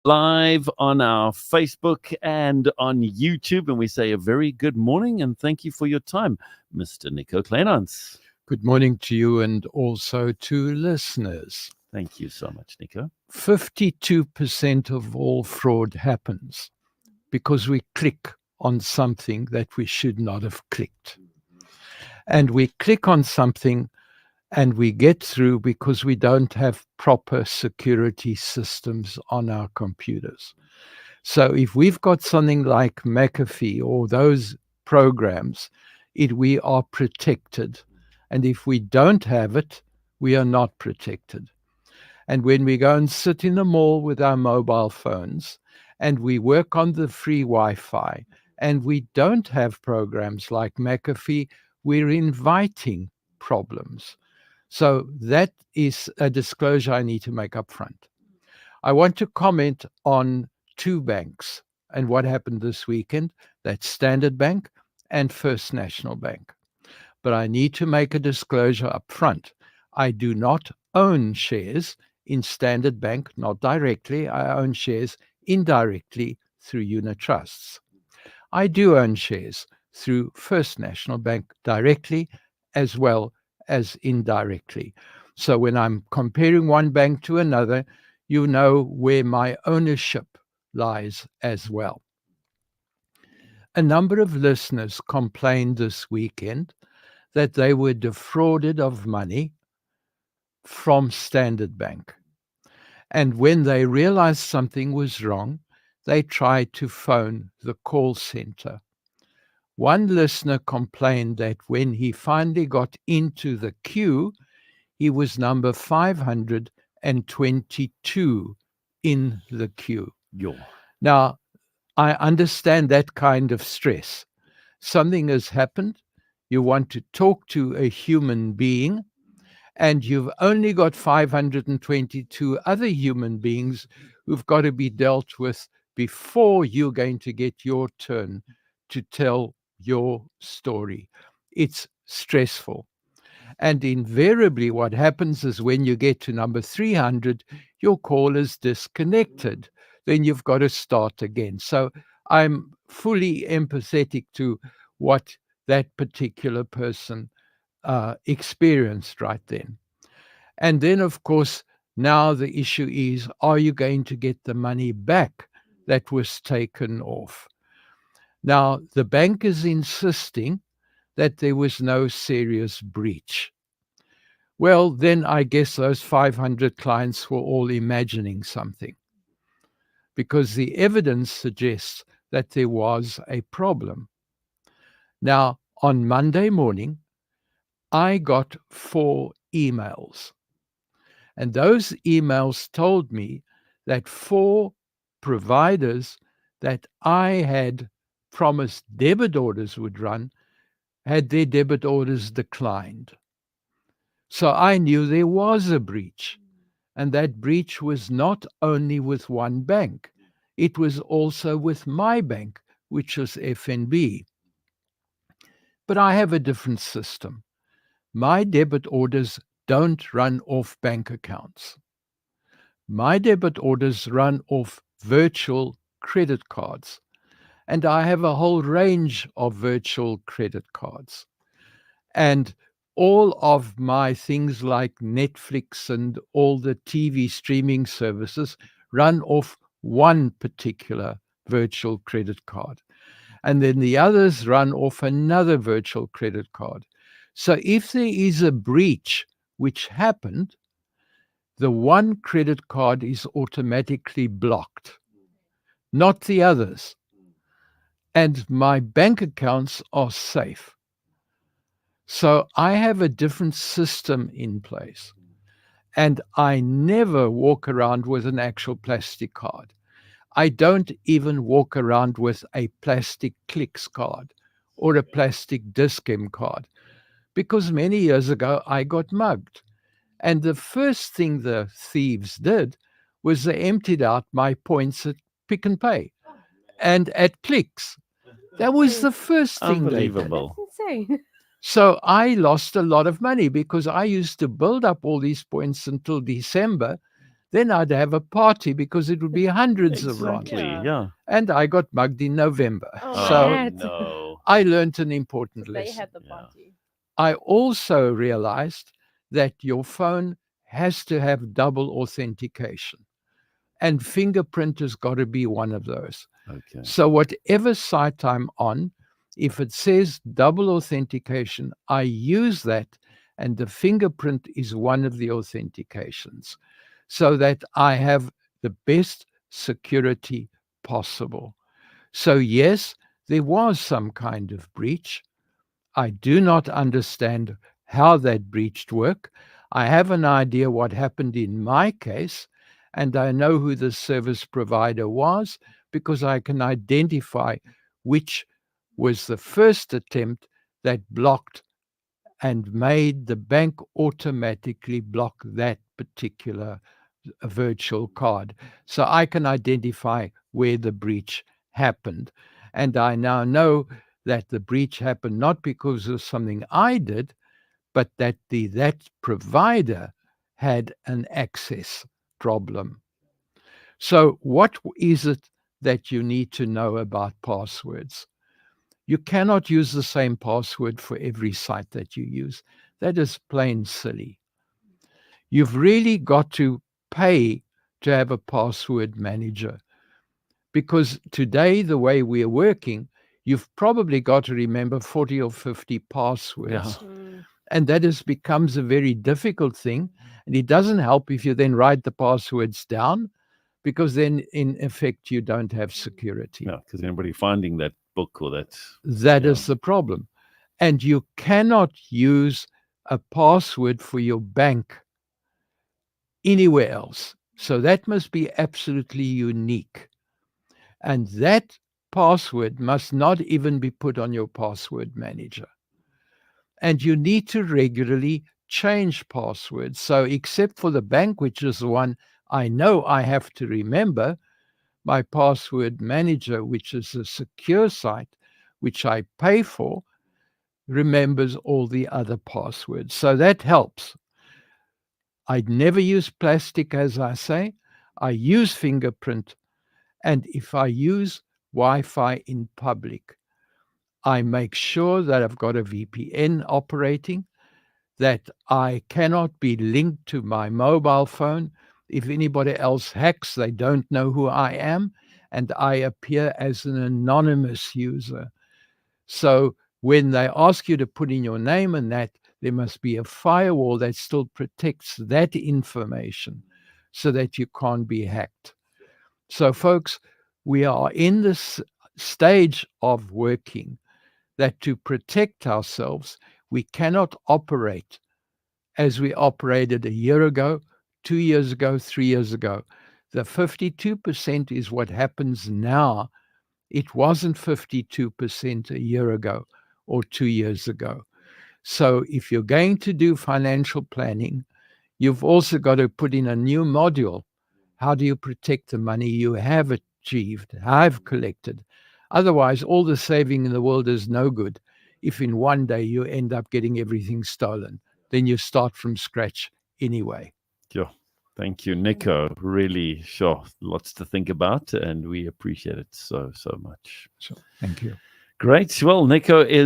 live on our Facebook and on YouTube. And we say a very good morning and thank you for your time, Mr. Nico Kleynhans. Good morning to you and also to listeners. Thank you so much, Nico. 52% of all fraud happens because we click on something that we should not have clicked. And we click on something and we get through because we don't have proper security systems on our computers. So if we've got something like McAfee or those programs, we are protected. And if we don't have it, we are not protected. And when we go and sit in the mall with our mobile phones and we work on the free Wi-Fi and we don't have programs like McAfee, we're inviting problems. So that is a disclosure I need to make up front. I want to comment on two banks and what happened this weekend. That's Standard Bank and First National Bank. But I need to make a disclosure up front. I do not own shares in Standard Bank, not directly. I own shares indirectly through unit trusts. I do own shares through First National Bank directly as well as indirectly. So when I'm comparing one bank to another, you know where my ownership lies as well. A number of listeners complained this weekend that they were defrauded of money from Standard Bank. And when they realized something was wrong, they tried to phone the call center. One listener complained that when he finally got into the queue, he was number 522 in the queue. Yo. Now, I understand that kind of stress. Something has happened. You want to talk to a human being, and you've only got 522 other human beings who've got to be dealt with before you're going to get your turn to tell your story. It's stressful. And invariably, what happens is when you get to number 300, your call is disconnected. Then you've got to start again. So I'm fully empathetic to what that particular person experienced right then. And then, of course, now the issue is, are you going to get the money back that was taken off? Now, the bank is insisting that there was no serious breach. Well, then I guess those 500 clients were all imagining something, because the evidence suggests that there was a problem. Now, on Monday morning, I got 4 emails. And those emails told me that 4 providers that I had promised debit orders would run had their debit orders declined. So I knew there was a breach. And that breach was not only with one bank, it was also with my bank, which was FNB. But I have a different system. My debit orders don't run off bank accounts. My debit orders run off virtual credit cards. And I have a whole range of virtual credit cards. And all of my things like Netflix and all the TV streaming services run off one particular virtual credit card. And then the others run off another virtual credit card. So if there is a breach, which happened, the one credit card is automatically blocked, not the others. And my bank accounts are safe. So I have a different system in place. And I never walk around with an actual plastic card. I don't even walk around with a plastic Clicks card or a plastic Discem card, because many years ago I got mugged. And the first thing the thieves did was they emptied out my points at Pick and Pay and at Clicks. That was the first thing they did. Unbelievable. That's insane. So I lost a lot of money because I used to build up all these points until December. then I'd have a party because it would be hundreds of rand. Exactly. Yeah. Yeah. And I got mugged in November. Oh, So Matt. no. I learned an important They lesson. had the Yeah. party. I also realized that your phone has to have double authentication, and fingerprint has got to be one of those. Okay. So whatever site I'm on, if it says double authentication, I use that, and the fingerprint is one of the authentications, so that I have the best security possible. So yes, there was some kind of breach. I do not understand how that breach worked. I have an idea what happened in my case, and I know who the service provider was because I can identify which was the first attempt that blocked and made the bank automatically block that particular virtual card. So I can identify where the breach happened. And I now know that the breach happened not because of something I did, but that that provider had an access problem. So what is it that you need to know about passwords? You cannot use the same password for every site that you use. That is plain silly. You've really got to pay to have a password manager, because today, the way we are working, you've probably got to remember 40 or 50 passwords. Yeah. Mm. And that becomes a very difficult thing. And it doesn't help if you then write the passwords down, because then in effect you don't have security. Yeah. Because anybody finding that book or that. That Yeah. is the problem. And you cannot use a password for your bank anywhere else. So that must be absolutely unique. And that password must not even be put on your password manager. And you need to regularly change passwords. So, except for the bank, which is the one I know I have to remember, my password manager, which is a secure site, which I pay for, remembers all the other passwords. So that helps. I'd never use plastic, as I say. I use fingerprint. And if I use Wi-Fi in public, I make sure that I've got a VPN operating, that I cannot be linked to my mobile phone. If anybody else hacks, they don't know who I am, and I appear as an anonymous user. So when they ask you to put in your name and that, there must be a firewall that still protects that information so that you can't be hacked. So, folks, we are in this stage of working that to protect ourselves, we cannot operate as we operated a year ago, 2 years ago, 3 years ago. The 52% is what happens now. It wasn't 52% a year ago or 2 years ago. So if you're going to do financial planning, you've also got to put in a new module. How do you protect the money you have achieved, have collected? Otherwise, all the saving in the world is no good if in one day you end up getting everything stolen. Then you start from scratch anyway. Yeah. Thank you, Nico. Really, sure. Lots to think about, and we appreciate it so much. So, thank you. Great. Well, Nico is